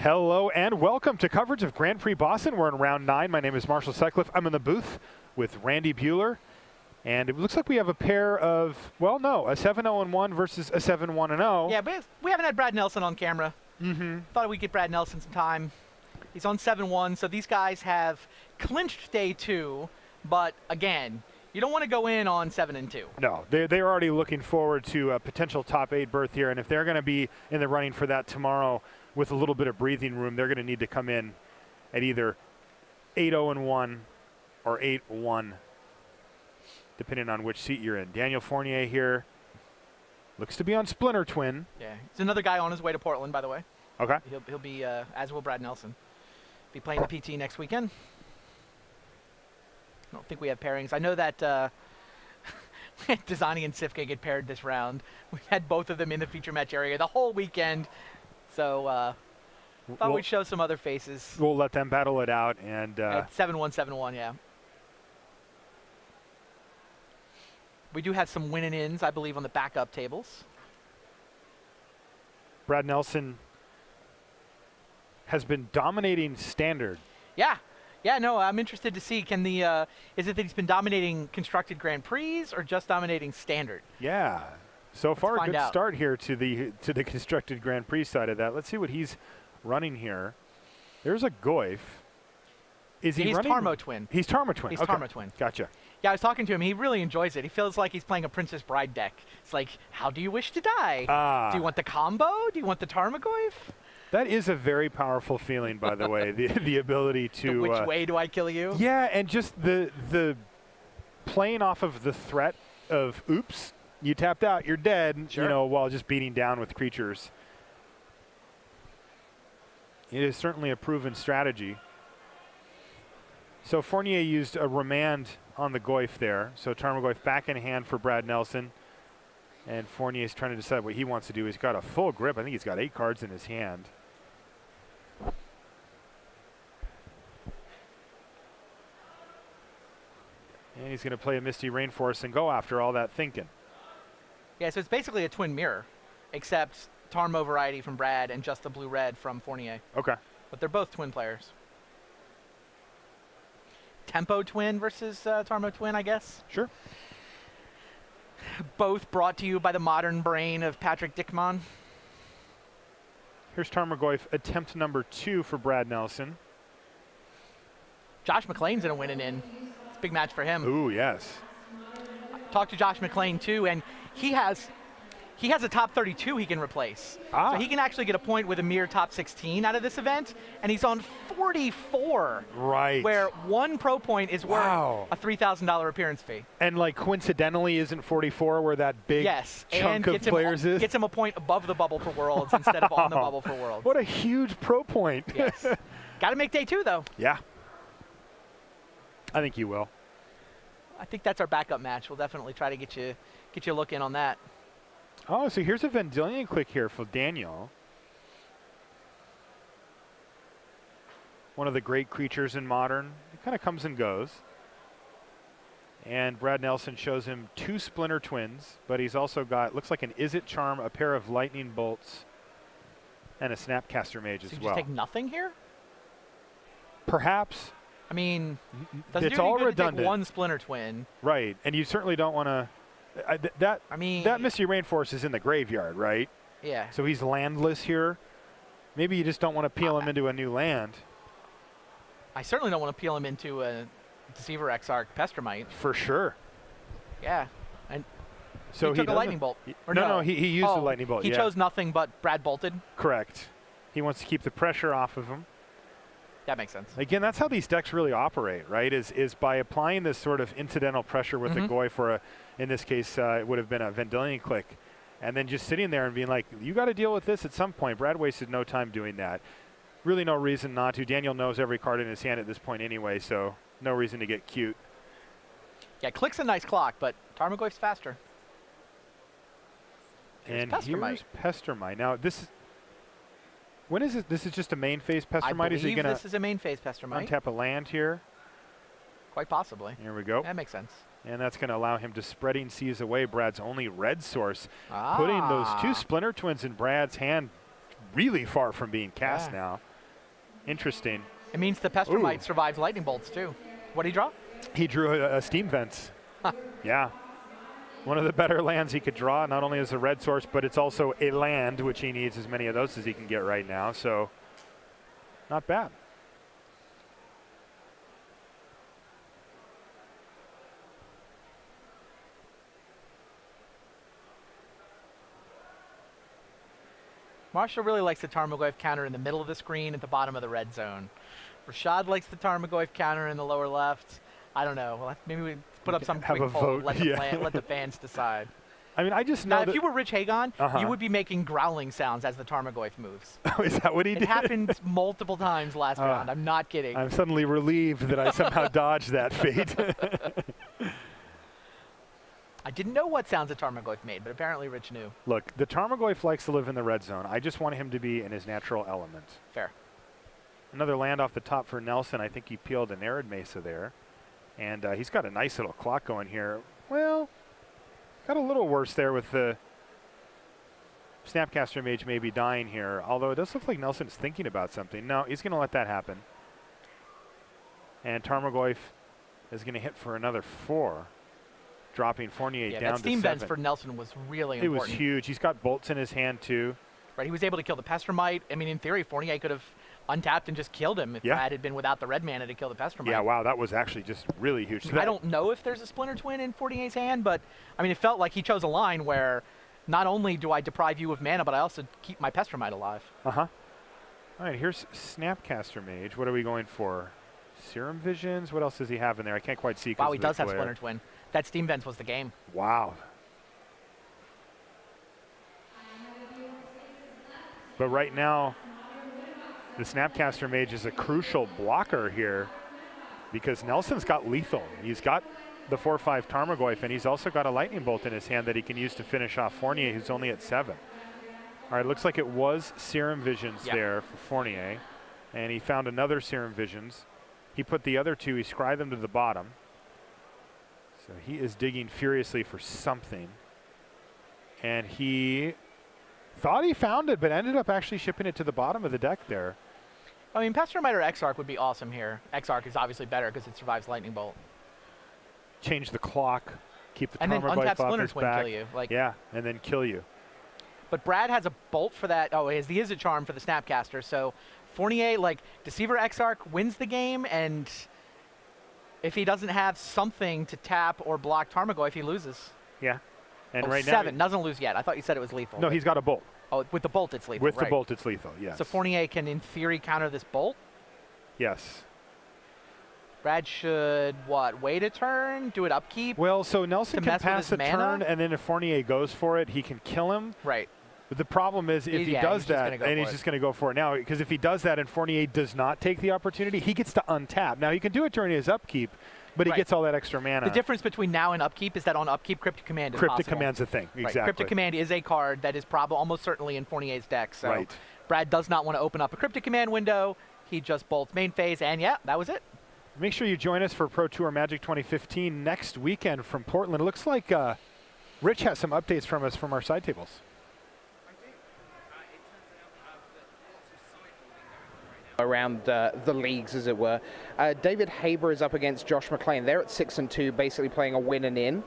Hello and welcome to coverage of Grand Prix Boston. We're in round 9. My name is Marshall Sutcliffe. I'm in the booth with Randy Buehler. And it looks like we have a pair of, well, no, a 7-0-1 versus a 7-1-0. Yeah, but we haven't had Brad Nelson on camera. Thought we'd get Brad Nelson some time. He's on 7-1, so these guys have clinched day 2. But again, you don't want to go in on 7-2. No, they're already looking forward to a potential top 8 berth here. And if they're going to be in the running for that tomorrow with a little bit of breathing room, they're going to need to come in at either 8-0-1 or 8-1, depending on which seat you're in. Daniel Fournier here looks to be on Splinter Twin. Yeah, he's another guy on his way to Portland, by the way. Okay. He'll be, as will Brad Nelson, be playing the PT next weekend. I don't think we have pairings. I know that Desani and Sifka get paired this round. We've had both of them in the feature match area the whole weekend. So thought we'd show some other faces. We'll let them battle it out. And 7-1, 7-1, yeah. We do have some win-and-ins, I believe, on the backup tables. Brad Nelson has been dominating standard. Yeah. Yeah, no, I'm interested to see, can the, is it that he's been dominating constructed Grand Prix or just dominating standard? Yeah. So far, a good out. start here to the constructed Grand Prix side of that. Let's see what he's running here. There's a Goif. Is he running? He's Tarmo Twin. He's Tarmo Twin. He's okay. Tarmo Twin. Gotcha. Yeah, I was talking to him. He really enjoys it. He feels like he's playing a Princess Bride deck. It's like, how do you wish to die? Do you want the combo? Do you want the Tarmogoyf? That is a very powerful feeling, by the way, the ability to... which way do I kill you? Yeah, and just the playing off of the threat of, oops, you tapped out, you're dead, sure. You know, while just beating down with creatures. It is certainly a proven strategy. So Fournier used a remand on the Goif there. So Tarmogoyf back in hand for Brad Nelson. And Fournier is trying to decide what he wants to do. He's got a full grip. I think he's got 8 cards in his hand. And he's going to play a Misty Rainforest and go after all that thinking. Yeah, so it's basically a twin mirror, except Tarmo variety from Brad and just the blue-red from Fournier. Okay. But they're both twin players. Tempo Twin versus Tarmo Twin, I guess. Sure. Both brought to you by the modern brain of Patrick Dickman. Here's Tarmogoyf, attempt number 2 for Brad Nelson. Josh McLean's in a win-and-in. It's a big match for him. Ooh, yes. Talked to Josh McLean, too, and he has a top 32 he can replace. So he can actually get a point with a mere top 16 out of this event, and he's on 44. Right. Where 1 pro point is worth a $3,000 appearance fee. And like coincidentally isn't 44 where that big chunk of players is? Gets him a point above the bubble for Worlds instead of on the bubble for Worlds. What a huge pro point. Yes. Got to make day 2, though. Yeah. I think you will. I think that's our backup match. We'll definitely try to get you a look in on that. Oh, so here's a Vendilion click here for Daniel. One of the great creatures in Modern. It kind of comes and goes. And Brad Nelson shows him 2 Splinter Twins, but he's also got, looks like an Izzet Charm, a pair of Lightning Bolts, and a Snapcaster Mage as well. So you just take nothing here? Perhaps. I mean, doesn't it's do all any good redundant. to take 1 Splinter Twin. Right, and you certainly don't want to... that Misty Rainforest is in the graveyard, right? Yeah. So he's landless here. Maybe you just don't want to peel him into a new land. I certainly don't want to peel him into a Deceiver Exarch Pestermite. For sure. Yeah. And so he took a Lightning Bolt. Or no, he used the Lightning Bolt. He chose nothing, but Brad bolted. Correct. He wants to keep the pressure off of him. That makes sense. Again, that's how these decks really operate, right? Is by applying this sort of incidental pressure with a Goif, or in this case, it would have been a Vendilion click, and then just sitting there and being like, you got to deal with this at some point. Brad wasted no time doing that. Really no reason not to. Daniel knows every card in his hand at this point anyway, so no reason to get cute. Yeah, click's a nice clock, but Tarmogoyf's faster. And here's Pestermite. Now, this is... When is it? This is just a main phase Pestermite? I believe this is a main phase Pestermite. Untap a land here? Quite possibly. Here we go. That makes sense. And that's going to allow him to Spreading Seas away Brad's only red source. Putting those 2 Splinter Twins in Brad's hand really far from being cast now. Interesting. It means the Pestromite survives lightning bolts too. What did he draw? He drew a steam vents. Yeah. One of the better lands he could draw, not only as a red source, but it's also a land, which he needs as many of those as he can get right now. So, not bad. Marshall really likes the Tarmogoyf counter in the middle of the screen at the bottom of the red zone. Rashad likes the Tarmogoyf counter in the lower left. I don't know. Well, maybe we put up some quick poll. Let the fans decide. I mean, I just know now, if you were Rich Hagon, you would be making growling sounds as the Tarmogoyf moves. Oh, is that what he did? It happened multiple times last round. I'm not kidding. I'm suddenly relieved that I somehow dodged that fate. I didn't know what sounds the Tarmogoyf made, but apparently Rich knew. Look, the Tarmogoyf likes to live in the red zone. I just want him to be in his natural element. Fair. Another land off the top for Nelson. I think he peeled an Arid Mesa there. And he's got a nice little clock going here. Well, got a little worse there with the Snapcaster Mage maybe dying here. Although it does look like Nelson's thinking about something. No, he's going to let that happen. And Tarmogoyf is going to hit for another 4. Dropping Fournier down to 7. That steam vents for Nelson was really important. It was huge. He's got bolts in his hand, too. Right, he was able to kill the Pestromite. I mean, in theory, Fournier could have untapped and just killed him if Brad had been without the red mana to kill the Pestromite. Yeah, wow, that was actually just really huge. I don't know if there's a Splinter Twin in Fournier's hand, but, I mean, it felt like he chose a line where not only do I deprive you of mana, but I also keep my Pestromite alive. Uh-huh. All right, here's Snapcaster Mage. What are we going for? Serum Visions? What else does he have in there? I can't quite see. Wow, he does have Splinter Twin. That Steam Vents was the game. Wow. But right now, the Snapcaster Mage is a crucial blocker here because Nelson's got lethal. He's got the 4/5 Tarmogoyf, and he's also got a Lightning Bolt in his hand that he can use to finish off Fournier, who's only at 7. All right, looks like it was Serum Visions there for Fournier, and he found another Serum Visions. He put the other 2, he scryed them to the bottom. So he is digging furiously for something. And he thought he found it, but ended up actually shipping it to the bottom of the deck there. I mean, Pestromite or Exarch would be awesome here. Exarch is obviously better because it survives Lightning Bolt. Change the clock, keep the Tarmogoyf off his back. Splinter Twin kill you. Yeah, and then kill you. But Brad has a bolt for that. Oh, he has the Izzet Charm for the Snapcaster. So Fournier, like, Deceiver Exarch wins the game, and if he doesn't have something to tap or block Tarmogoyf, he loses. Yeah. And right 7 doesn't lose yet. I thought you said it was lethal. No, he's got a bolt. Oh, with the bolt it's lethal. With the bolt it's lethal, yes. So Fournier can, in theory, counter this bolt? Yes. Brad should, what, wait a turn? Do it upkeep? Well, so Nelson can pass a turn, and then if Fournier goes for it, he can kill him. Right. But the problem is if he does that, and he's just going to go for it now, because if he does that and Fournier does not take the opportunity, he gets to untap. Now, he can do it during his upkeep, but he gets all that extra mana. The difference between now and upkeep is that on upkeep, Cryptic Command is Cryptic Command's a thing, exactly. Cryptic Command is a card that is probably almost certainly in Fournier's deck. So Brad does not want to open up a Cryptic Command window. He just bolts main phase, and yeah, that was it. Make sure you join us for Pro Tour Magic 2015 next weekend from Portland. It looks like Rich has some updates from us from our side tables. Around the leagues, as it were. David Haber is up against Josh McLean. They're at 6-2, basically playing a win and in.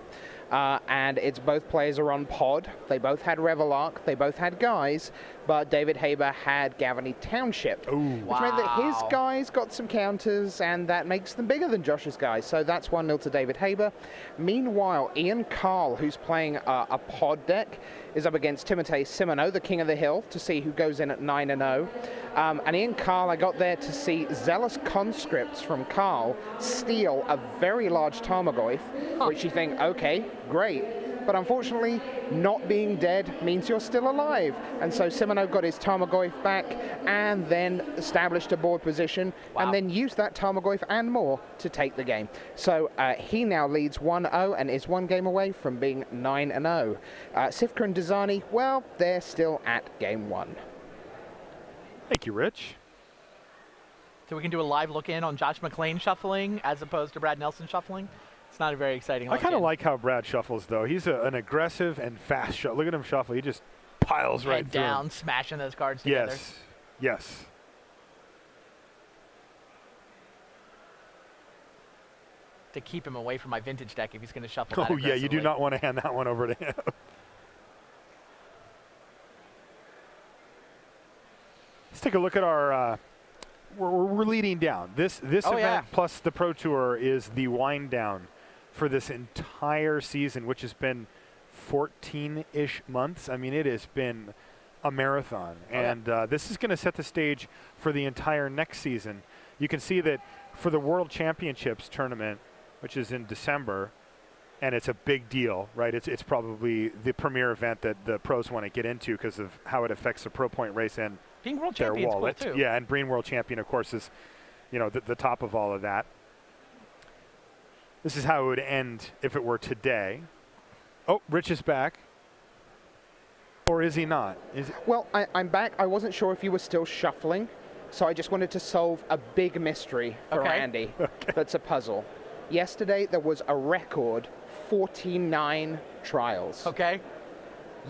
And it's both players are on pod. They both had Revelark. They both had guys, but David Haber had Gavany Township, which meant that his guys got some counters, and that makes them bigger than Josh's guys. So that's 1-0 to David Haber. Meanwhile, Ian Carl, who's playing a pod deck, is up against Timotei Simoneau, the King of the Hill, to see who goes in at 9-0. And Ian Carl, I got there to see Zealous Conscripts from Carl steal a very large Tarmogoyf, which you think, okay, great. But unfortunately, not being dead means you're still alive. And so Simoneau got his Tarmogoyf back and then established a board position and then used that Tarmogoyf and more to take the game. So he now leads 1-0 and is 1 game away from being 9-0. Sifka and Dazani, well, they're still at game 1. Thank you, Rich. So we can do a live look in on Josh McLean shuffling as opposed to Brad Nelson shuffling. It's not a very exciting look. I kind of like how Brad shuffles, though. He's an aggressive and fast shuffle. Look at him shuffle. He just piles right through. Head down, smashing those cards together. Yes. Yes. to keep him away from my vintage deck if he's going to shuffle that Oh, yeah, you do aggressively. not want to hand that one over to him. Let's take a look at our, we're leading down. This event plus the Pro Tour is the wind down for this entire season, which has been 14-ish months. I mean, it has been a marathon. And this is going to set the stage for the entire next season. You can see that for the World Championships tournament, which is in December, and it's a big deal, right? It's probably the premier event that the pros want to get into because of how it affects the Pro Point race and being world their champion wallet. Cool too. Yeah, and being world champion, of course, is the top of all of that. This is how it would end if it were today. Oh, Rich is back. Or is he not? Well, I'm back. I wasn't sure if you were still shuffling, so I just wanted to solve a big mystery for Randy. That's a puzzle. Yesterday, there was a record 49 trials. Okay.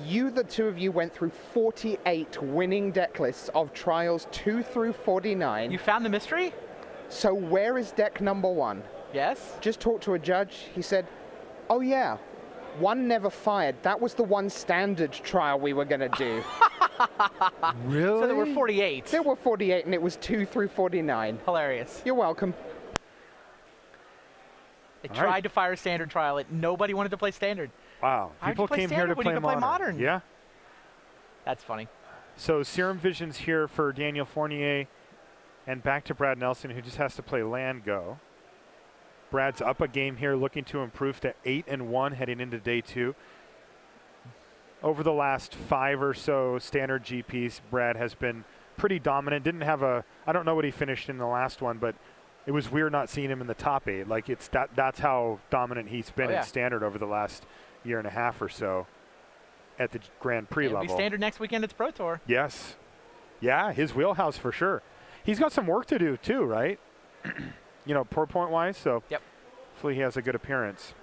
The two of you went through 48 winning deck lists of trials 2 through 49. You found the mystery? So where is deck number 1? Yes. Just talked to a judge. He said, oh yeah, one never fired. That was the one standard trial we were going to do. Really? So there were 48. There were 48, and it was 2 through 49. Hilarious. You're welcome. They tried to fire a standard trial. Nobody wanted to play standard. Wow. People came here to play modern. Yeah. That's funny. So Serum Vision's here for Daniel Fournier, and back to Brad Nelson, who just has to play land go. Brad's up a game here, looking to improve to 8-1 heading into day 2. Over the last 5 or so standard GPs, Brad has been pretty dominant. Didn't have I don't know what he finished in the last one, but it was weird not seeing him in the top 8. Like that's how dominant he's been in standard over the last year and a half or so at the Grand Prix level. It'll be standard next weekend. It's Pro Tour. Yes. Yeah, his wheelhouse for sure. He's got some work to do too, right? Pro point wise. So hopefully he has a good appearance.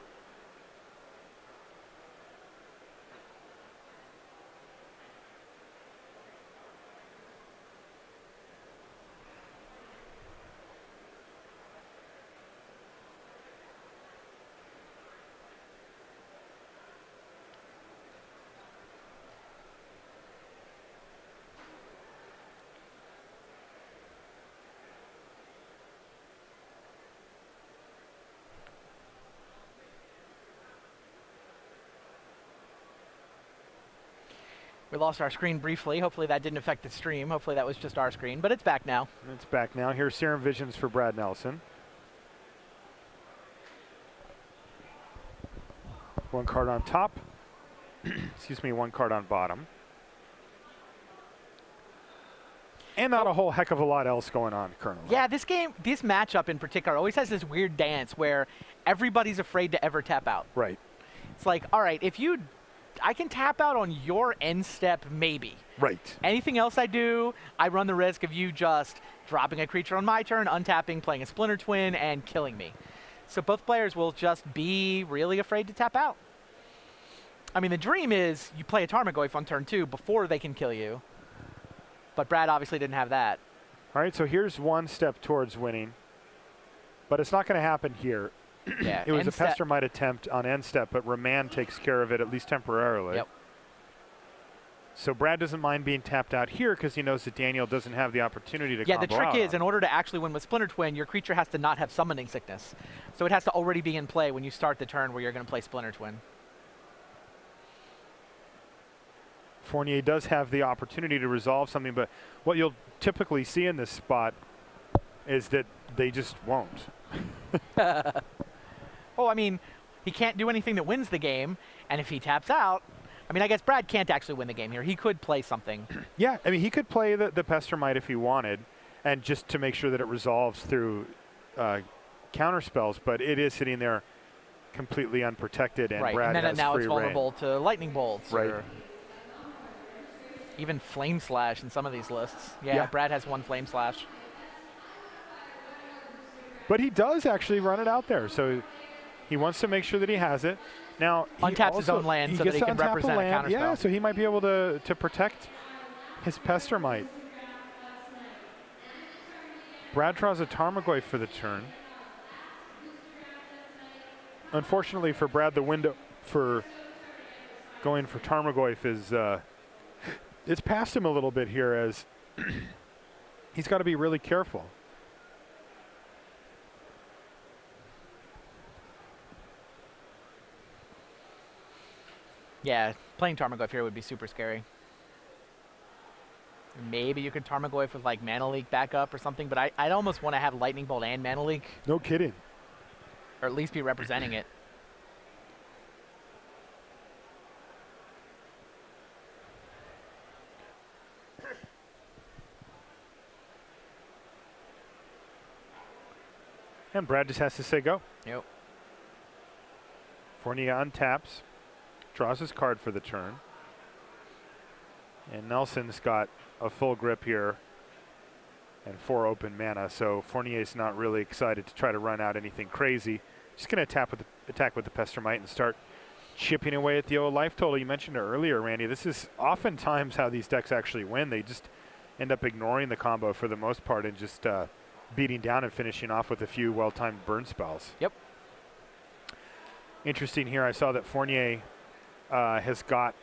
We lost our screen briefly. Hopefully that didn't affect the stream. Hopefully that was just our screen, but it's back now. It's back now. Here's Serum Visions for Brad Nelson. One card on top. Excuse me, one card on bottom. And not a whole heck of a lot else going on currently. Yeah, this matchup in particular always has this weird dance where everybody's afraid to ever tap out. Right. It's like, all right, I can tap out on your end step, maybe. Right. Anything else I do, I run the risk of you just dropping a creature on my turn, untapping, playing a Splinter Twin, and killing me. So both players will just be really afraid to tap out. I mean, the dream is you play a Tarmogoyf on turn 2 before they can kill you. But Brad obviously didn't have that. All right, so here's one step towards winning. But it's not going to happen here. Yeah, it was a Pestermite attempt on end step, but Remand takes care of it, at least temporarily. Yep. So Brad doesn't mind being tapped out here because he knows that Daniel doesn't have the opportunity to combo the trick out. is, in order to actually win with Splinter Twin, your creature has to not have summoning sickness. So it has to already be in play when you start the turn where you're going to play Splinter Twin. Fournier does have the opportunity to resolve something, but what you'll typically see in this spot is that they just won't. Oh, I mean, he can't do anything that wins the game, and if he taps out, I mean, I guess Brad can't actually win the game here. He could play something. Yeah, I mean, he could play the Pestermite if he wanted, and just to make sure that it resolves through counter spells, but it is sitting there completely unprotected, and Brad and then has now free it's vulnerable reign. to lightning bolts. Right. Or even Flame Slash in some of these lists. Yeah, Brad has one Flame Slash. But he does actually run it out there, so he wants to make sure that he has it. Now untaps his own land so that he can represent a counterspell. Yeah, so he might be able to protect his Pestermite. Brad draws a Tarmogoyf for the turn. unfortunately for Brad, the window for going for Tarmogoyf is it's past him a little bit here, as he's got to be really careful. Yeah, playing Tarmogoyf here would be super scary. Maybe you could Tarmogoyf with like Mana Leak back up or something, but I'd almost want to have Lightning Bolt and Mana Leak. No kidding. Or at least be representing it. And Brad just has to say go. Yep. Fournier untaps, draws his card for the turn. And Nelson's got a full grip here and 4 open mana, so Fournier's not really excited to try to run out anything crazy. Just going to attack with the Pestermite and start chipping away at the old life total. You mentioned it earlier, Randy. This is oftentimes how these decks actually win. They just end up ignoring the combo for the most part and just beating down and finishing off with a few well-timed burn spells. Yep. Interesting here, I saw that Fournier has got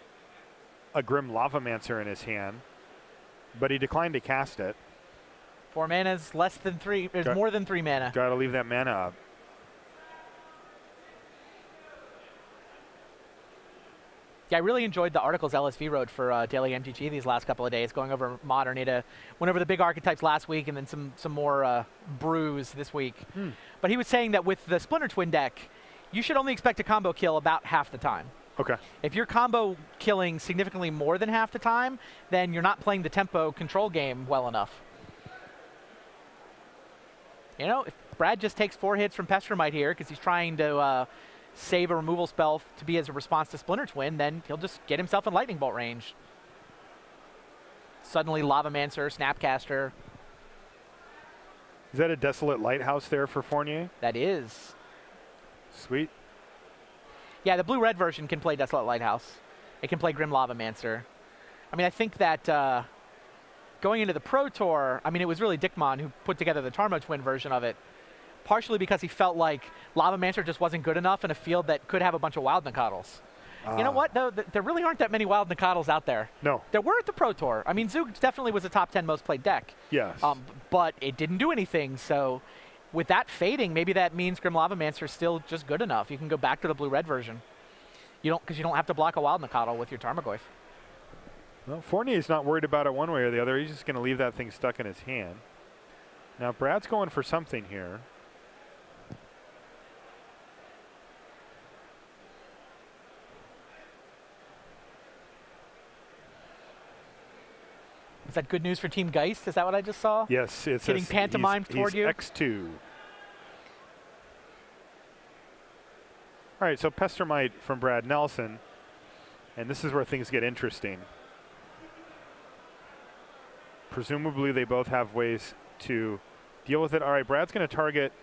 a Grim Lavamancer in his hand, but he declined to cast it. 4 mana is less than 3. There's more than 3 mana. Got to leave that mana up. Yeah, I really enjoyed the articles LSV wrote for Daily MTG these last couple of days, going over Modern. Went over the big archetypes last week, and then some more brews this week. But he was saying that with the Splinter Twin deck, you should only expect a combo kill about half the time. Okay. If you're combo killing significantly more than half the time, then you're not playing the tempo control game well enough. You know, if Brad just takes 4 hits from Pestermite here because he's trying to save a removal spell to be as a response to Splinter Twin, then he'll just get himself in Lightning Bolt range. Suddenly Lavamancer, Snapcaster. Is that a Desolate Lighthouse there for Fournier? That is. Sweet. Yeah, the blue-red version can play Desolate Lighthouse. It can play Grim Lavamancer. I mean, I think that going into the Pro Tour, I mean, it was really Dickmon who put together the Tarmo Twin version of it, partially because he felt like Lavamancer just wasn't good enough in a field that could have a bunch of Wild Nacatls. You know what, though? There really aren't that many Wild Nacatls out there. No. There were at the Pro Tour. I mean, Zoog definitely was a top 10 most played deck. Yes. But it didn't do anything, so with that fading, maybe that means Grim Lavamancer is still just good enough. You can go back to the blue-red version. Because you don't have to block a Wild Nacatl with your Tarmogoyf. Well, Fournier's not worried about it one way or the other. He's just going to leave that thing stuck in his hand. Now, Brad's going for something here. Is that good news for Team Geist? Is that what I just saw? Yes, it's getting pantomimed toward you. X2. All right, so Pestermite from Brad Nelson, and this is where things get interesting. Presumably, they both have ways to deal with it. All right, Brad's going to target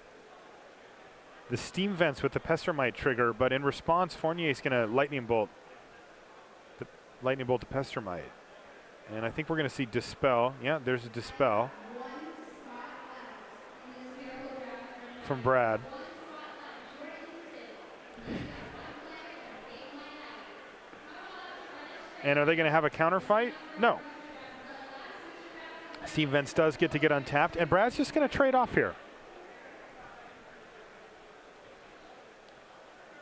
the Steam Vents with the Pestermite trigger, but in response, Fournier's going to Lightning Bolt the Pestermite. And I think we're going to see Dispel. Yeah, there's a Dispel from Brad. And are they going to have a counter fight? No. Steam Vents does get untapped, and Brad's just going to trade off here.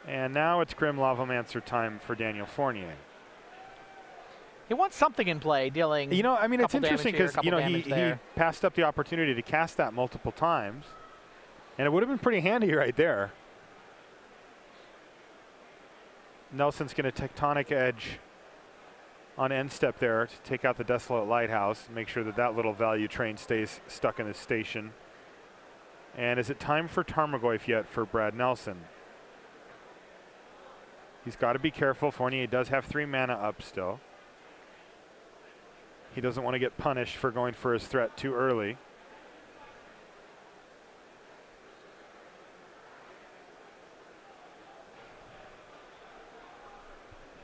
And now it's Grim Lavamancer time for Daniel Fournier. He wants something in play, dealing. You know, I mean, it's interesting because he passed up the opportunity to cast that multiple times, and it would have been pretty handy right there. Nelson's going to Tectonic Edge on end step there to take out the Desolate Lighthouse and make sure that that little value train stays stuck in his station. And is it time for Tarmogoyf yet for Brad Nelson? He's got to be careful. Fournier does have 3 mana up still. He doesn't want to get punished for going for his threat too early.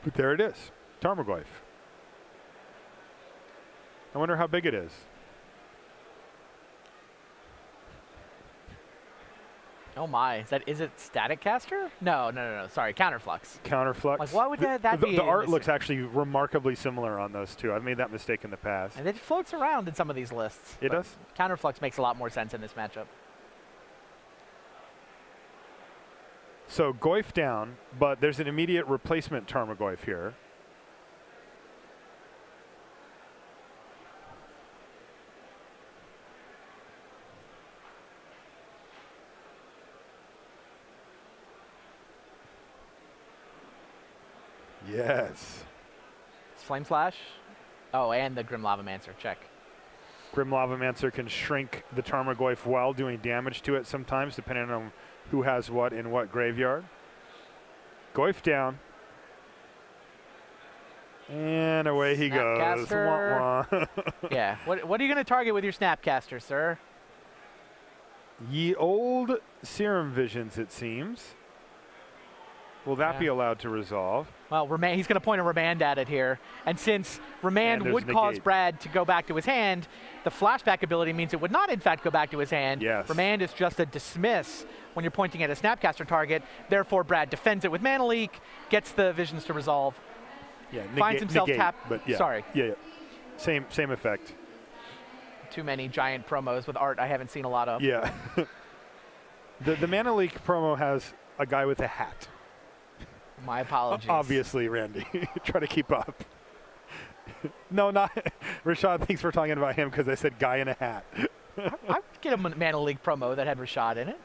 But there it is, Tarmogoyf. I wonder how big it is. Oh my, is it Static Caster? No. Sorry, Counterflux. Counterflux. Like, why would that be? The art looks actually remarkably similar on those two. I've made that mistake in the past. And it floats around in some of these lists. It does? Counterflux makes a lot more sense in this matchup. So Goyf down, but there's an immediate replacement Tarmogoyf here. Yes. Flame Slash. Oh, and the Grim Lavamancer. Check. Grim Lavamancer can shrink the Tarmogoyf while doing damage to it sometimes, depending on who has what in what graveyard. Goyf down. And away he goes. Wah, wah. Yeah. What are you going to target with your Snapcaster, sir? Ye old Serum Visions, it seems. Will that be allowed to resolve? Well, he's going to point a Remand at it here. And since Remand would cause Brad to go back to his hand, the flashback ability means it would not, in fact, go back to his hand. Yes. Remand is just a dismiss when you're pointing at a Snapcaster target. Therefore, Brad defends it with Mana Leak, gets the visions to resolve, finds himself tapped. But yeah. Sorry. Yeah. Same effect. Too many giant promos with art I haven't seen a lot of. Yeah. the Mana Leak promo has a guy with a hat. My apologies. Obviously, Randy. Try to keep up. No, not Rashad thinks we're talking about him because I said guy in a hat. I'd get a Mana League promo that had Rashad in it.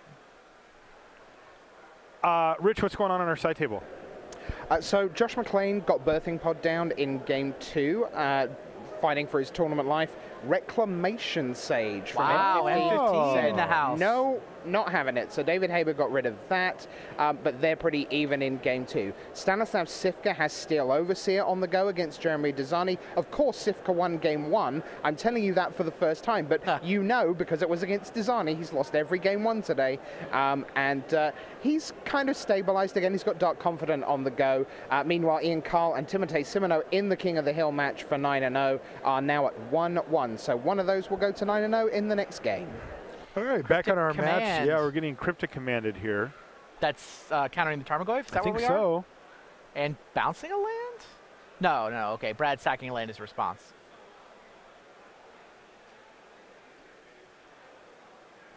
Rich, what's going on our side table? So Josh McLean got Birthing Pod down in game 2, fighting for his tournament life. Reclamation Sage from M15 in the house. No, not having it. So David Haber got rid of that, but they're pretty even in game 2. Stanislav Sivka has Steel Overseer on the go against Jeremy Dezani. Of course, Sivka won game 1. I'm telling you that for the first time, but you know, because it was against Dezani, he's lost every game 1 today, and he's kind of stabilized again. He's got Dark Confidant on the go. Meanwhile, Ian Carl and Timotei Simoneau in the King of the Hill match for 9-0 are now at 1-1. So one of those will go to 9-0 in the next game. All right, back on our match. Yeah, we're getting Cryptic Commanded here. That's countering the Tarmogoyf? Is that I think so. And bouncing a land? No, okay. Brad sacking a land is response.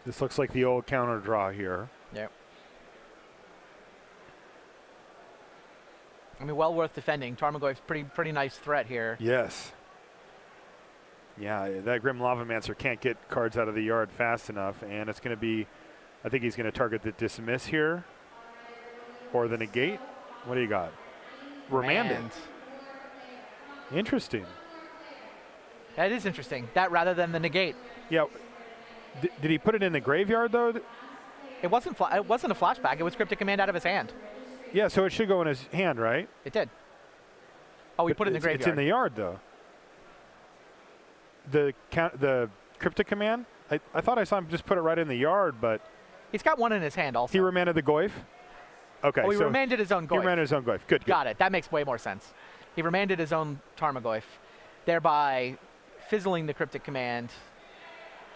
This looks like the old counter draw here. Yep. I mean, well worth defending. Tarmogoyf's pretty nice threat here. Yes. Yeah, that Grim Lavamancer can't get cards out of the yard fast enough, and it's going to be, I think he's going to target the Dismiss here, or the Negate. What do you got? Remanded. Interesting. That is interesting. That rather than the Negate. Yeah. Did he put it in the graveyard, though? It wasn't a flashback. It was Cryptic Command out of his hand. Yeah, so it should go in his hand, right? It did. Oh, we put it in the graveyard. It's in the yard, though. The Cryptic Command? I thought I saw him just put it right in the yard, but... He's got one in his hand also. He remanded the Goyf? Okay. Oh, he remanded his own Goyf. He remanded his own Goyf. Good. Got it. That makes way more sense. He remanded his own Tarmogoyf, thereby fizzling the Cryptic Command.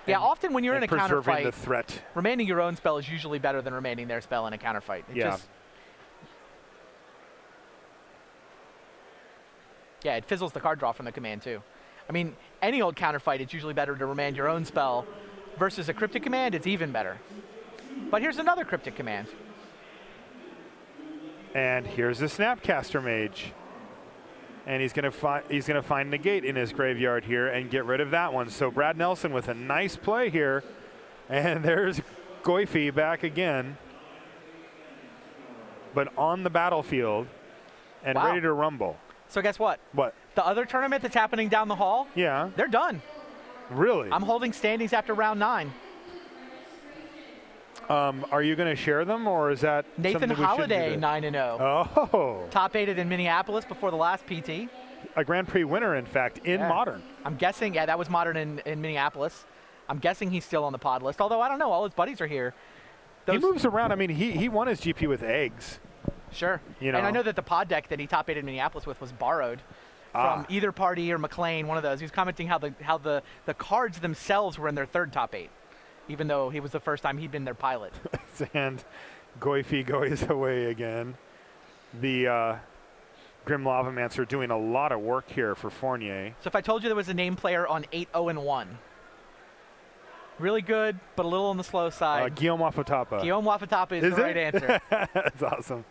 Yeah, often when you're in a counterfight, the threat. Remanding your own spell is usually better than remanding their spell in a counterfight. It fizzles the card draw from the command too. I mean, any old counterfight, it's usually better to remand your own spell. Versus a Cryptic Command, it's even better. But here's another Cryptic Command. And here's a Snapcaster Mage. And he's gonna find Negate in his graveyard here and get rid of that one. So Brad Nelson with a nice play here. And there's Goyfy back again. But on the battlefield and ready to rumble. So guess what? What? The other tournament that's happening down the hall, they're done. Really? I'm holding standings after round 9. Are you going to share them, or is that Nathan Holiday 9-0? Oh. Top 8'd in Minneapolis before the last PT. A Grand Prix winner, in fact, in Modern. I'm guessing, that was Modern in Minneapolis. I'm guessing he's still on the pod list, although I don't know. All his buddies are here. He moves around. I mean, he won his GP with eggs. Sure. You know. And I know that the pod deck that he top 8'd in Minneapolis with was borrowed from either party or McLean, one of those. He was commenting how the cards themselves were in their third top 8. even though he was the first time he'd been their pilot. And Goify goes away again. The Grim Lavamancer doing a lot of work here for Fournier. So if I told you there was a name player on 8-0-1, really good, but a little on the slow side. Guillaume Wafotapa. Guillaume Wafotapa is the right answer. That's awesome.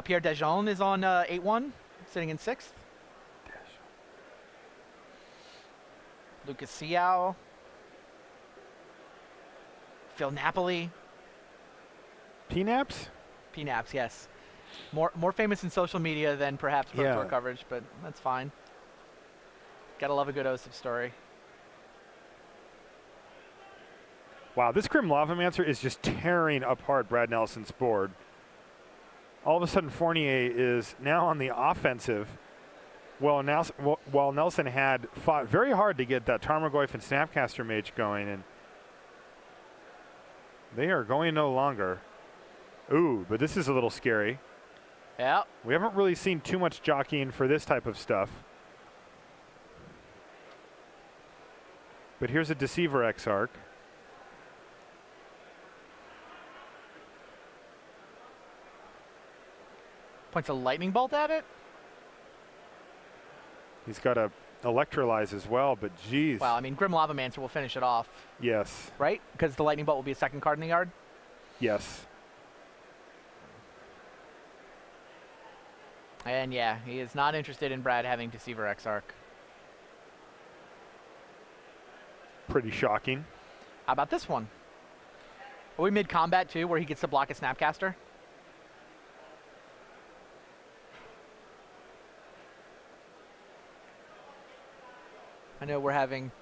Pierre Dejean is on 8-1, sitting in 6th. Lucas Siao. Phil Napoli. P-Naps? P-Naps, yes. More famous in social media than perhaps Pro Tour coverage, but that's fine. Gotta love a good OSIP story. Wow, this Grim Lavamancer is just tearing apart Brad Nelson's board. All of a sudden, Fournier is now on the offensive. While Nelson had fought very hard to get that Tarmogoyf and Snapcaster Mage going, and they are going no longer. Ooh, but this is a little scary. Yeah. We haven't really seen too much jockeying for this type of stuff. But here's a Deceiver Exarch. Points a lightning bolt at it. He's got a Electrolyze as well, but geez. Well, I mean, Grim Lavamancer will finish it off. Yes. Right? Because the lightning bolt will be a second card in the yard? Yes. And yeah, he is not interested in Brad having Deceiver Exarch. Pretty shocking. How about this one? Are we mid-combat too, where he gets to block a Snapcaster? I know we're having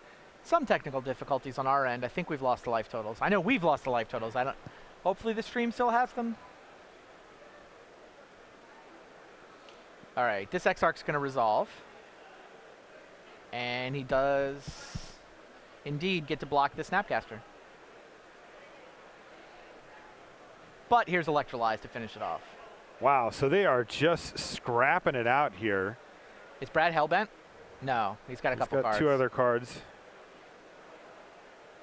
some technical difficulties on our end. I think we've lost the life totals. I know we've lost the life totals. Hopefully the stream still has them. All right, this Exarch's going to resolve. And he does indeed get to block the Snapcaster. But here's Electrolyze to finish it off. Wow, so they are just scrapping it out here. Is Brad hellbent? No, he's got a couple cards. He's got two other cards.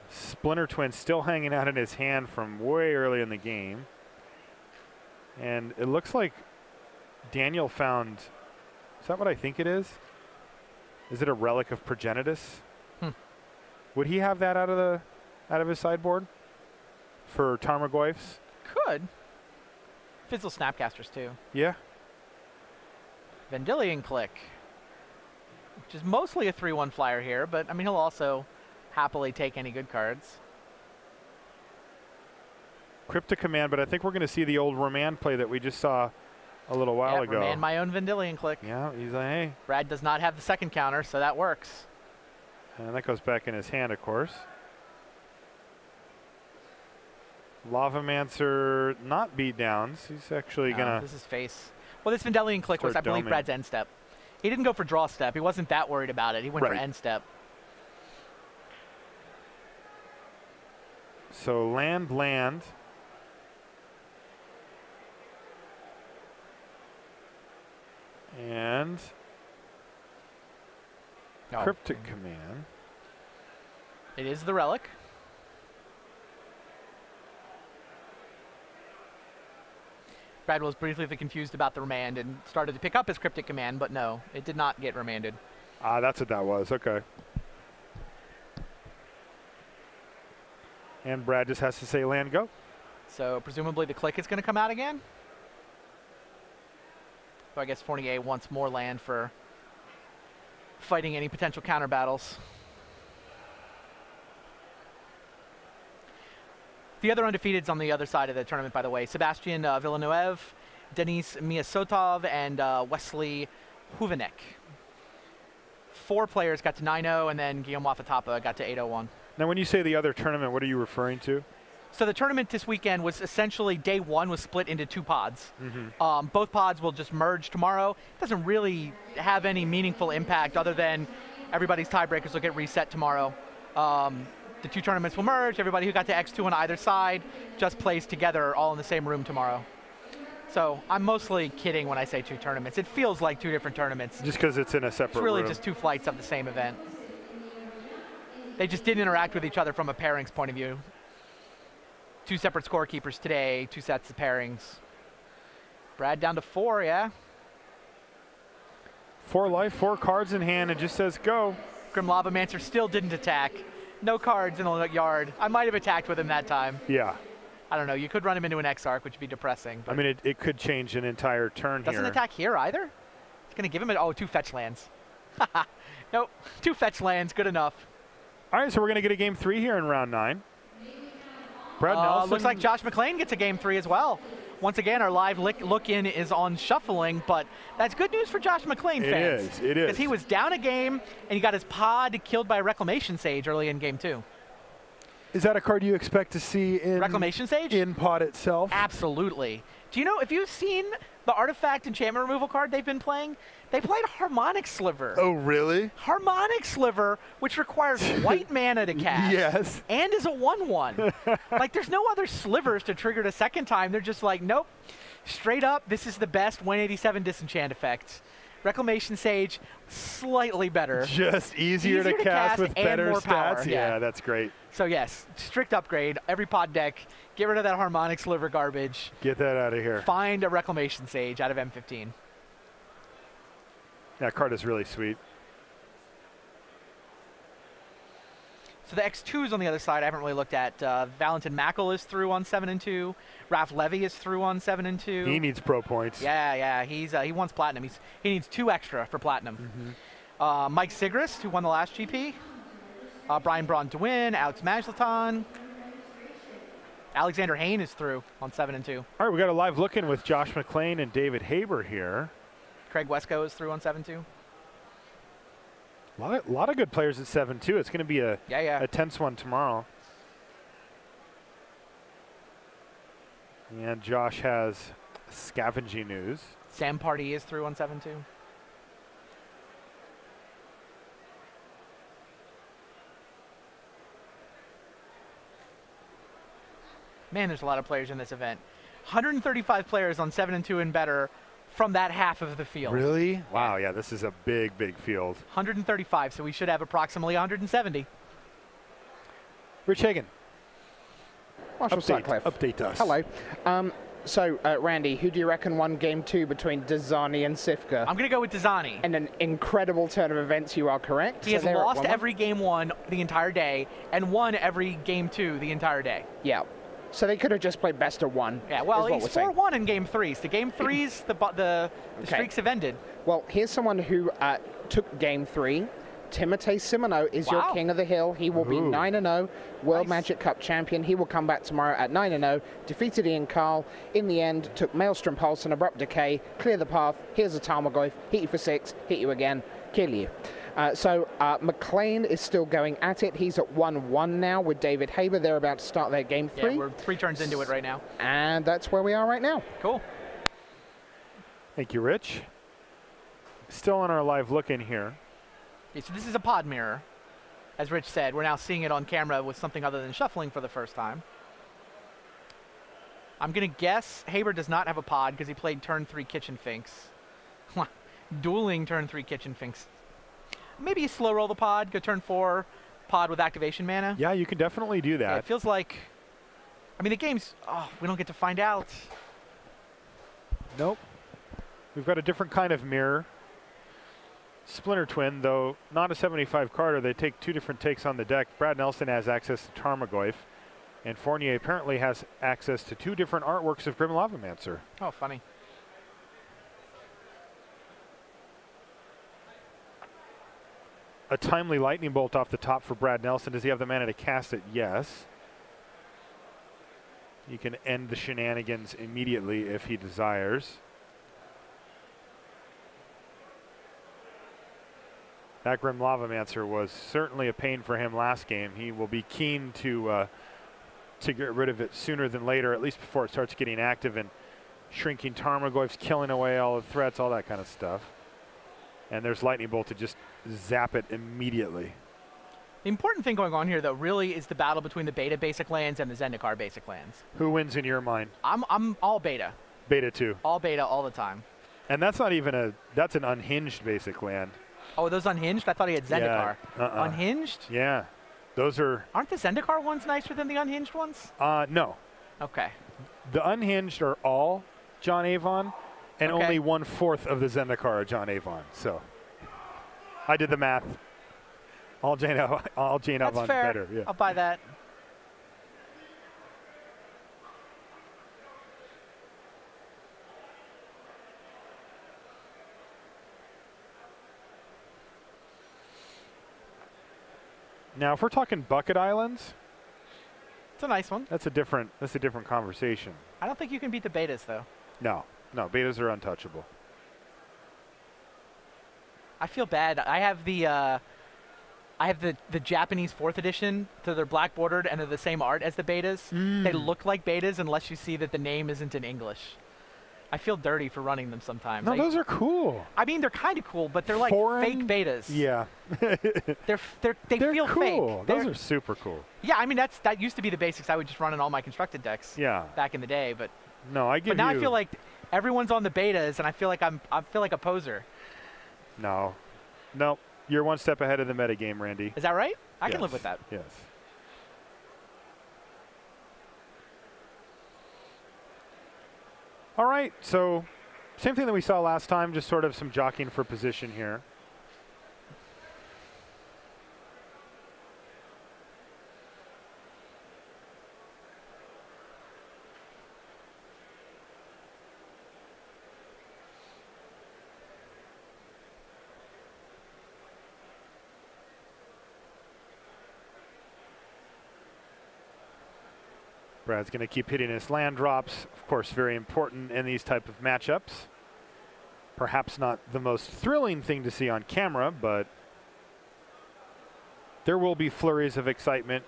Splinter Twin still hanging out in his hand from way early in the game. And it looks like Daniel found, is that what I think it is? Is it a relic of Progenitus? Would he have that out of his sideboard for Tarmogoyfs? Could. Fizzle Snapcasters too. Yeah. Vendilion Click, which is mostly a 3-1 flyer here, but I mean he'll also happily take any good cards. Cryptic Command, but I think we're going to see the old Remand play that we just saw a little while ago. Remand my own Vendilion Click. Yeah, he's like, hey. Brad does not have the second counter, so that works. And that goes back in his hand, of course. Lavamancer, not beatdowns. He's actually going to... This is face. Well, this Vendilion Click was, I believe, Brad's end step. He didn't go for draw step. He wasn't that worried about it. He went for end step. So land. And Cryptic Command. It is the relic. Brad was briefly confused about the remand and started to pick up his Cryptic Command, but no, it did not get remanded. Ah, that's what that was. Okay. And Brad just has to say land go. So presumably the click is going to come out again. So I guess Fournier wants more land for fighting any potential counter battles. The other undefeateds on the other side of the tournament, by the way, Sebastian Villeneuve, Denis Miasotov, and Wesley Huvenek. 4 players got to 9-0, and then Guillaume Wafotapa got to 8-0-1. Now, when you say the other tournament, what are you referring to? So the tournament this weekend was essentially day 1 was split into 2 pods. Both pods will just merge tomorrow. It doesn't really have any meaningful impact other than everybody's tiebreakers will get reset tomorrow. The 2 tournaments will merge. Everybody who got to X2 on either side just plays together all in the same room tomorrow. So I'm mostly kidding when I say 2 tournaments. It feels like 2 different tournaments. Just because it's in a separate room. It's really just 2 flights of the same event. They just didn't interact with each other from a pairings point of view. 2 separate scorekeepers today, 2 sets of pairings. Brad down to 4, yeah. 4 life, 4 cards in hand, and just says go. Grim Lavamancer still didn't attack. No cards in the yard. I might have attacked with him that time. Yeah. I don't know. You could run him into an X-Arc, which would be depressing. I mean, it could change an entire turn here. Doesn't attack here either? It's going to give him 2 fetch lands. Nope. 2 fetch lands. Good enough. All right, so we're going to get a game 3 here in round 9. Brad Nelson. Looks like Josh McLean gets a game 3 as well. Once again, our live look-in is on shuffling, but that's good news for Josh McLean fans. It is. Because he was down a game, and he got his pod killed by Reclamation Sage early in game 2. Is that a card you expect to see in Reclamation Sage? In pod itself? Absolutely. Do you know, if you've seen the artifact enchantment removal card they've been playing, they played Harmonic Sliver. Oh, really? Harmonic Sliver, which requires white mana to cast. Yes. And is a 1/1. Like, there's no other slivers to trigger it a second time. They're just like, nope. Straight up, this is the best 187 disenchant effect. Reclamation Sage, slightly better. Just easier to cast with better more stats. power, Yeah, that's great. So yes, strict upgrade. Every pod deck, get rid of that Harmonic Sliver garbage. Get that out of here. Find a Reclamation Sage out of M15. That card is really sweet. So the X2s on the other side I haven't really looked at. Valentin Mackel is through on 7 and 2. Ralph Levy is through on 7 and 2. He needs pro points. Yeah, he wants platinum. He needs 2 extra for platinum. Mike Sigrist, who won the last GP. Brian Braun to win. Alex Majleton. Alexander Hain is through on 7 and 2. All right, we got a live look-in with Josh McLean and David Haber here. Craig Wesco is through on 7-2. A lot of good players at 7-2. It's going to be a tense one tomorrow. And Josh has scavenging news. Sam Party is through on 7-2. Man, there's a lot of players in this event. 135 players on 7 and 2 and better from that half of the field. Really? Wow, yeah, this is a big field. 135, so we should have approximately 170. Rich Hagen. Update, update us. Hello. So, Randy, who do you reckon won game 2 between Dazani and Sifka? I'm going to go with Dazani. In an incredible turn of events, you are correct. He has lost every game 1 the entire day and won every game 2 the entire day. Yeah. So they could have just played best of 1. Yeah, well, he's 4-1 in game 3s. The game 3s, the streaks have ended. Well, here's someone who took game 3. Timotei Simoneau is your king of the hill. He will be 9-0, World Magic Cup champion. He will come back tomorrow at 9-0. Defeated Ian Carl. In the end, took Maelstrom Pulse and Abrupt Decay. Clear the path. Here's a Tarmogoyf. Hit you for 6. Hit you again. Kill you. So McLean is still going at it. He's at 1-1 now with David Haber. They're about to start their game 3. Yeah, we're 3 turns into it right now. And that's where we are right now. Cool. Thank you, Rich. Still on our live look-in here. Yeah, so this is a pod mirror. As Rich said, we're now seeing it on camera with something other than shuffling for the first time. I'm going to guess Haber does not have a pod because he played turn 3 Kitchen Finks. Dueling turn 3 Kitchen Finks. Maybe you slow roll the pod, go turn 4 pod with activation mana. Yeah, you can definitely do that. Yeah, it feels like, I mean, the game's, we don't get to find out. Nope. We've got a different kind of mirror. Splinter Twin, though not a 75 carder, they take 2 different takes on the deck. Brad Nelson has access to Tarmogoyf, and Fournier apparently has access to 2 different artworks of Grim Lavamancer. Oh, funny. A timely lightning bolt off the top for Brad Nelson. Does he have the mana to cast it? Yes. He can end the shenanigans immediately if he desires. That Grim Lavamancer was certainly a pain for him last game. He will be keen to get rid of it sooner than later, at least before it starts getting active and shrinking Tarmogoyfs, killing away all the threats, all that kind of stuff. And there's Lightning Bolt to just zap it immediately. The important thing going on here, though, really is the battle between the beta basic lands and the Zendikar basic lands. Who wins in your mind? I'm all beta. Beta 2. All beta all the time. And that's not even that's an unhinged basic land. Oh, those unhinged? I thought he had Zendikar. Yeah, Unhinged? Yeah. Those are... Aren't the Zendikar ones nicer than the unhinged ones? No. Okay. The unhinged are all John Avon, and Okay. only 1/4 of the Zendikar are John Avon. So I did the math. All Jane That's Avon's fair. better. Yeah. I'll buy that. Now, if we're talking bucket islands, It's a nice one. that's a different conversation. I don't think you can beat the betas, though. No, betas are untouchable. I feel bad. I have the Japanese 4th edition, so they're black bordered and they're the same art as the betas. They look like betas unless you see that the name isn't in English. I feel dirty for running them sometimes. No, those are cool. I mean, they're kind of cool, but they're like Foreign? fake betas. Yeah. They They're feel cool. fake. Those are super cool. Yeah, I mean that used to be the basics I would just run in all my constructed decks. Yeah. Back in the day, but No, I give now you... I feel like everyone's on the betas, and I feel like I feel like a poser. No. No. You're one step ahead of the metagame, Randy. Is that right? I can Yes. live with that. Yes. All right, so same thing that we saw last time, just sort of some jockeying for position here. Brad's going to keep hitting his land drops. Of course, very important in these type of matchups. Perhaps not the most thrilling thing to see on camera, but there will be flurries of excitement.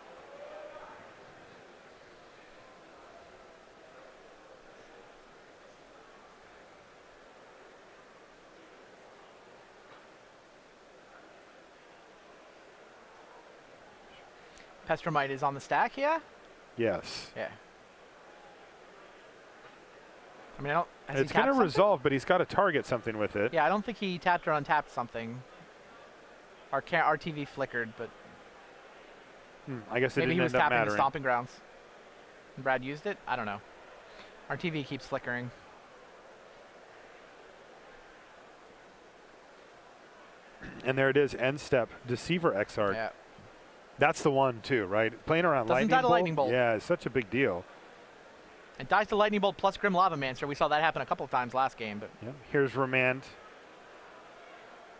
Pestromite is on the stack, yeah? Yes. Yeah. I mean, has he It's going tapped to something? resolve, but he's got to target something with it. Yeah, I don't think he tapped or untapped something. Our TV flickered, but I guess it maybe he didn't was end up tapping the mattering. stomping grounds. And Brad used it? I don't know. Our TV keeps flickering. And there it is, end step, Deceiver Exarch. Yeah. That's the one too, right? Playing around Doesn't die to Lightning Bolt. Yeah, it's such a big deal. And dies to Lightning Bolt plus Grim Lava Mancer. We saw that happen a couple of times last game, but Yeah. Here's Remand.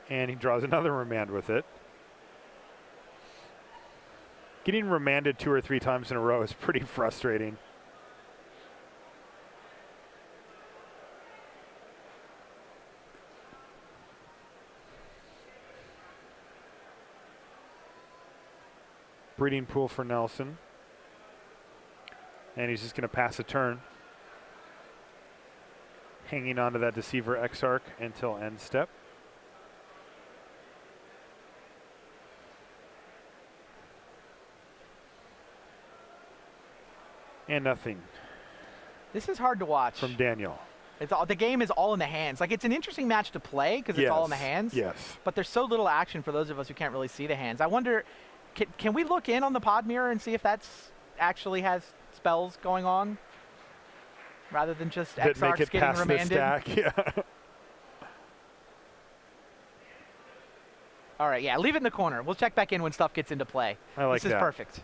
And he draws another Remand with it. Getting remanded 2 or 3 times in a row is pretty frustrating. Breeding pool for Nelson. And he's just going to pass a turn. Hanging onto that Deceiver Exarch until end step. And nothing this is hard to watch. from Daniel. It's all, the game is all in the hands. Like, it's an interesting match to play because it's all in the hands. Yes. But there's so little action for those of us who can't really see the hands. I wonder, can we look in on the pod mirror and see if that's actually has spells going on rather than just That make Exarchs it getting past the remanded? stack. Yeah. All right, yeah, leave it in the corner. We'll check back in when stuff gets into play. I like this is that. perfect.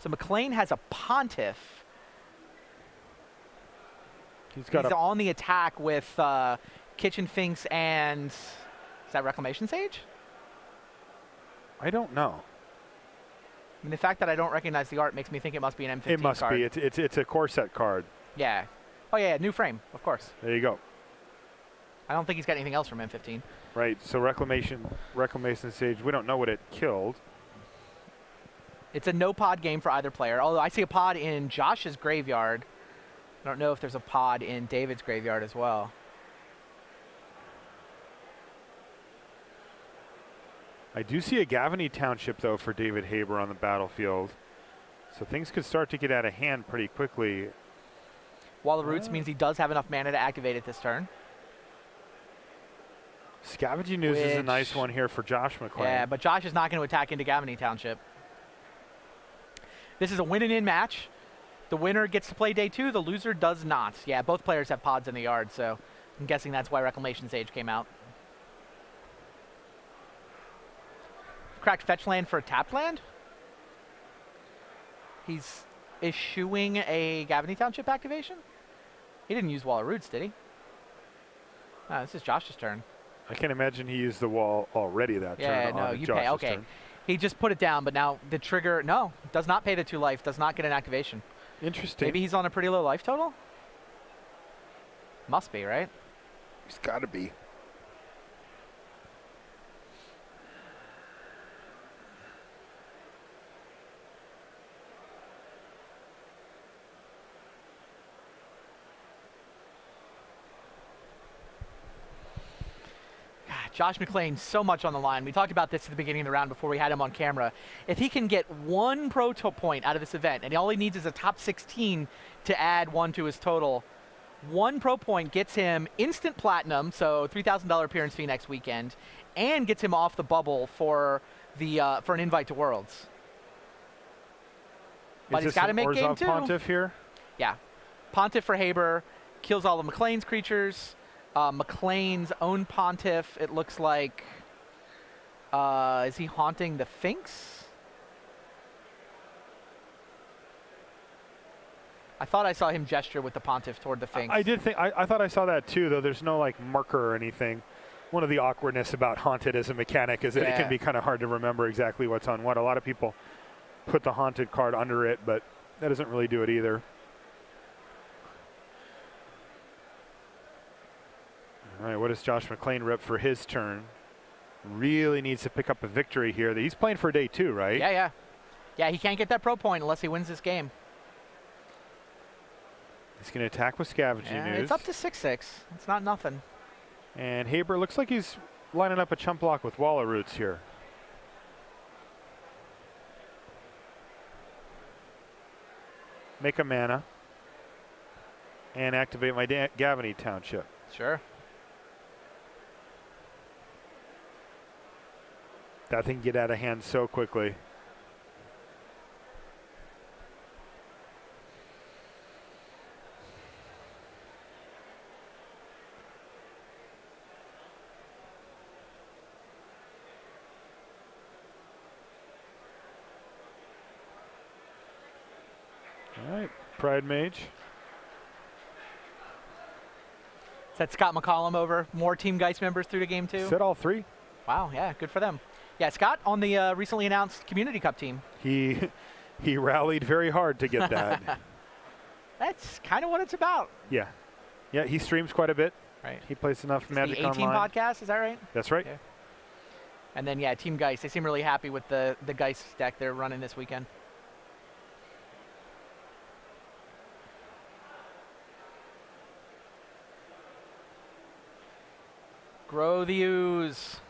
So McLean has a Pontiff. He's got He's a on the attack with Kitchen Finks and is that Reclamation Sage? I don't know. I mean, the fact that I don't recognize the art makes me think it must be an M15 It must card. be. It's a core set card. Yeah. Oh yeah, new frame, of course. There you go. I don't think he's got anything else from M15. Right. So Reclamation Sage. We don't know what it killed. It's a no pod game for either player. Although I see a pod in Josh's graveyard. I don't know if there's a pod in David's graveyard as well. I do see a Gavany Township though for David Haber on the battlefield. So things could start to get out of hand pretty quickly. Wall of Roots means he does have enough mana to activate it this turn. Scavenging News is a nice one here for Josh McLean. Yeah, but Josh is not going to attack into Gavany Township. This is a win-and-in match. The winner gets to play day 2. The loser does not. Yeah, both players have pods in the yard, so I'm guessing that's why Reclamation Sage came out. Cracked fetch land for a tapped land. He's issuing a Gavany Township activation. He didn't use Wall of Roots, did he? This is Josh's turn. I can't imagine he used the wall already that turn. Yeah, no, you pay. Okay. Turn. He just put it down, but now the trigger, no, does not pay the 2 life, does not get an activation. Interesting. Maybe he's on a pretty low life total? Must be, right? He's got to be. Josh McLean, so much on the line. We talked about this at the beginning of the round before we had him on camera. If he can get 1 pro point out of this event, and all he needs is a top 16 to add 1 to his total, 1 pro point gets him instant platinum, so $3,000 appearance fee next weekend, and gets him off the bubble for the for an invite to Worlds. But he's got to make game 2. Pontiff here? Yeah. Pontiff for Haber, kills all of McLean's creatures. McLean's own Pontiff, it looks like, is he haunting the Finks? I thought I saw him gesture with the Pontiff toward the Finks. I did think, I thought I saw that too, though there's no like marker or anything. One of the awkwardness about Haunted as a mechanic is that it can be kind of hard to remember exactly what's on what. A lot of people put the Haunted card under it, but that doesn't really do it either. All right, what does Josh McLean rip for his turn? Really needs to pick up a victory here. He's playing for day 2, right? Yeah. Yeah, he can't get that pro point unless he wins this game. He's going to attack with Scavenging News. It's up to 6/6. It's not nothing. And Haber looks like he's lining up a chump block with Wall of Roots here. Make a mana. And activate my Gavany Township. Sure. That thing can get out of hand so quickly. All right, Pride Mage. Set Scott McCollum over more Team Geist members through to game 2. Set all 3. Wow, yeah, good for them. Yeah, Scott on the recently announced Community Cup team. He rallied very hard to get that. That's kind of what it's about. Yeah. Yeah, he streams quite a bit. Right. He plays enough Magic the A-Team Online. podcast, is that right? That's right. Okay. And then, yeah, Team Geist. They seem really happy with the Geist deck they're running this weekend. Grow the ooze.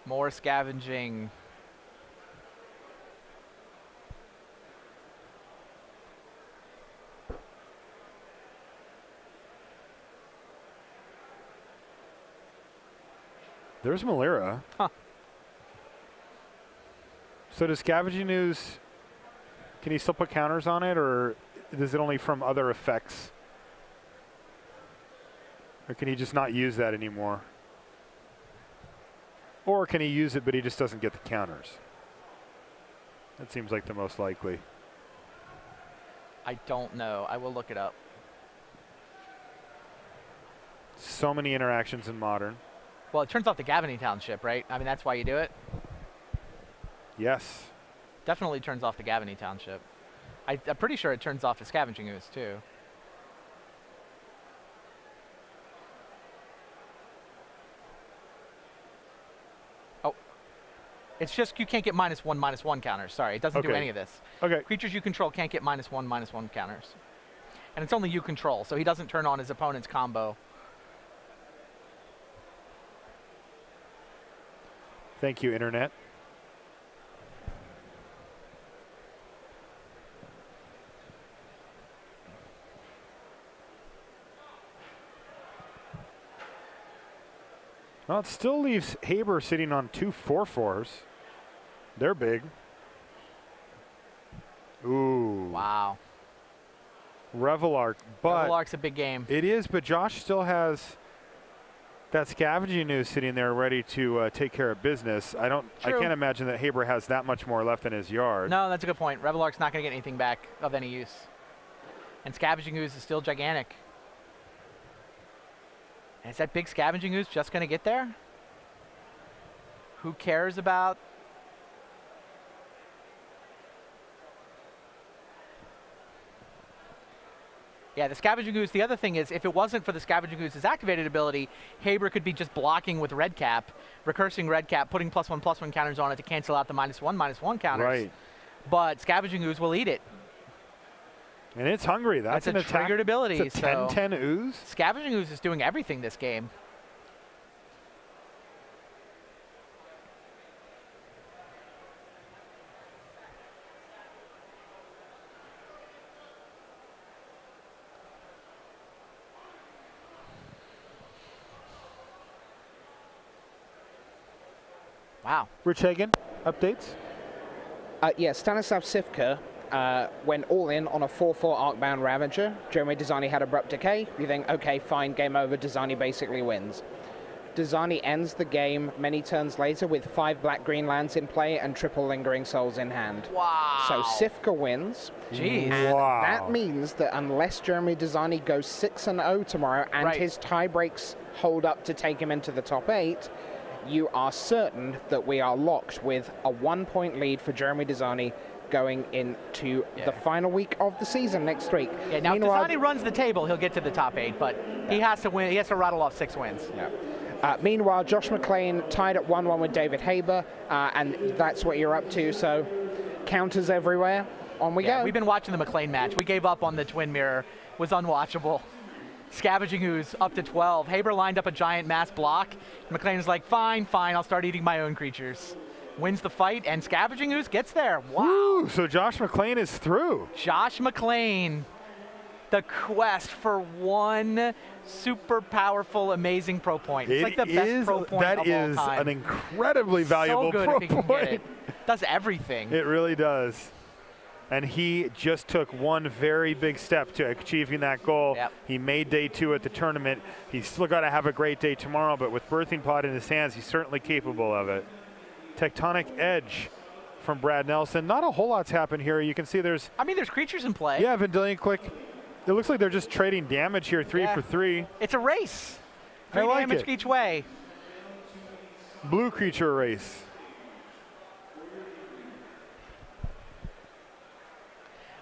More scavenging. There's Malira. Huh. So does Scavenging News, can he still put counters on it, or is it only from other effects? Or can he just not use that anymore? Or can he use it, but he just doesn't get the counters? That seems like the most likely. I don't know. I will look it up. So many interactions in Modern. Well, it turns off the Gavany Township, right? I mean, that's why you do it. Yes. Definitely turns off the Gavany Township. I'm pretty sure it turns off the Scavenging Ooze, too. It's just you can't get -1/-1 counters. Sorry, it doesn't do any of this. Okay. Creatures you control can't get -1/-1 counters. And it's only you control, so he doesn't turn on his opponent's combo. Thank you, Internet. Well, it still leaves Haber sitting on 2 4-4s. They're big. Ooh. Wow. Revelark, but Revelark's a big game. it is, but Josh still has that scavenging ooze sitting there ready to take care of business. I can't imagine that Haber has that much more left in his yard. No, that's a good point. Revelark's not going to get anything back of any use. And Scavenging Ooze is still gigantic. And is that big Scavenging Ooze just going to get there? Who cares about... Yeah, the Scavenging Ooze, the other thing is, if it wasn't for the Scavenging Ooze's activated ability, Haber could be just blocking with Red Cap, recursing Red Cap, putting +1/+1 counters on it to cancel out the -1/-1 counters. Right. But Scavenging Ooze will eat it. And it's hungry. That's an a triggered ability. It's a 10-10 ooze. Scavenging Ooze is doing everything this game. Wow. Rich Hagen, updates? Yeah, Stanislav Sivka went all in on a 4-4 Arcbound Ravager. Jeremy Desani had Abrupt Decay. You think, okay, fine, game over. Desani basically wins. Desani ends the game many turns later with 5 black-green lands in play and triple Lingering Souls in hand. Wow. So Sivka wins. Jeez. And Wow. that means that unless Jeremy Desani goes 6-0 tomorrow and his tie breaks hold up to take him into the top 8, you are certain that we are locked with a 1-point lead for Jeremy Desani going into the final week of the season next week. Yeah, now if Desani runs the table, he'll get to the top 8, but he has to win. He has to rattle off 6 wins. Yeah. Meanwhile, Josh McLean tied at 1-1 with David Haber, and that's what you're up to. So counters everywhere. On we go. We've been watching the McLean match. We gave up on the Twin Mirror. It was unwatchable. Scavenging Ooze up to 12. Haber lined up a giant mass block. McLean is like, fine, I'll start eating my own creatures. Wins the fight, and Scavenging Ooze gets there. Wow. Woo, so Josh McLean is through. Josh McLean, the quest for one super powerful, amazing pro point. It's like the best pro point of all time. That is an incredibly valuable so good pro if he can point. get it. Does everything. It really does. And he just took one very big step to achieving that goal. Yep. He made day 2 at the tournament. He's still got to have a great day tomorrow, but with Birthing Pod in his hands, he's certainly capable of it. Tectonic Edge from Brad Nelson. Not a whole lot's happened here. You can see there's... there's creatures in play. Yeah, Vendilion Click. It looks like they're just trading damage here, 3 for 3. It's a race. I 3 like damage it. each way. Blue creature race.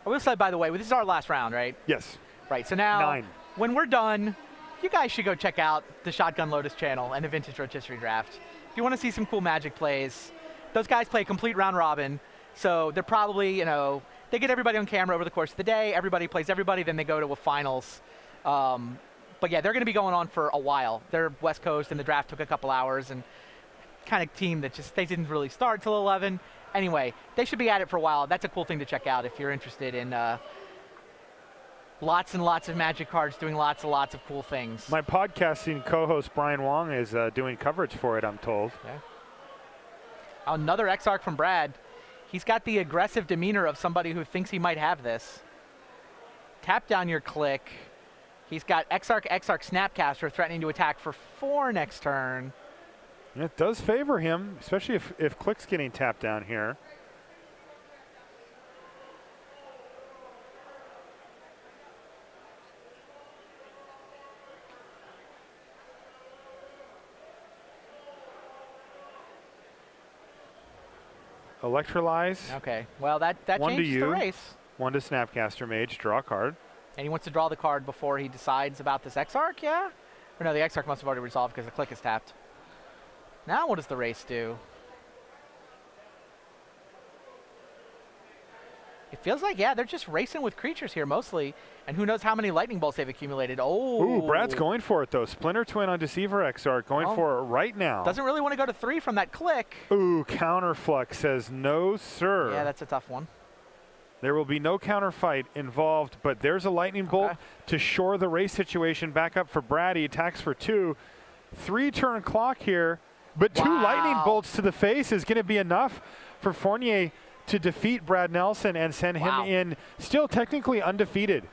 I will say, by the way, this is our last round, right? Yes. Right, so now, 9. when we're done, you guys should go check out the Shotgun Lotus channel and the Vintage Rotisserie Draft. If you want to see some cool Magic plays, those guys play a complete round robin, so they're probably, they get everybody on camera over the course of the day, everybody plays everybody, then they go to a finals. But yeah, they're going to be going on for a while. They're West Coast, and the draft took a couple hours, and kind of team that they didn't really start till 11. Anyway, they should be at it for a while. That's a cool thing to check out if you're interested in lots and lots of Magic cards doing lots and lots of cool things. My podcasting co-host Brian Wong is doing coverage for it, I'm told. Yeah. Another Exarch from Brad. He's got the aggressive demeanor of somebody who thinks he might have this. Tap down your Click. He's got Exarch Snapcaster threatening to attack for 4 next turn. It does favor him, especially if Click's getting tapped down here. Electrolyze. Okay, well that changes the race. 1 to Snapcaster Mage, draw a card. And he wants to draw the card before he decides about this Exarch, yeah? Or no, the Exarch must have already resolved because the Click is tapped. Now what does the race do? It feels like, yeah, they're just racing with creatures here mostly. And who knows how many Lightning Bolts they've accumulated. Oh. Ooh, Brad's going for it, though. Splinter Twin on Deceiver Exarch, going for it right now. Doesn't really want to go to 3 from that Click. Ooh, Counterflux says no, sir. Yeah, that's a tough one. There will be no counterfight involved, but there's a Lightning Bolt to shore the race situation back up for Brad. He attacks for 2. 3-turn clock here, but 2 lightning bolts to the face is going to be enough for Fournier to defeat Brad Nelson and send him in still technically undefeated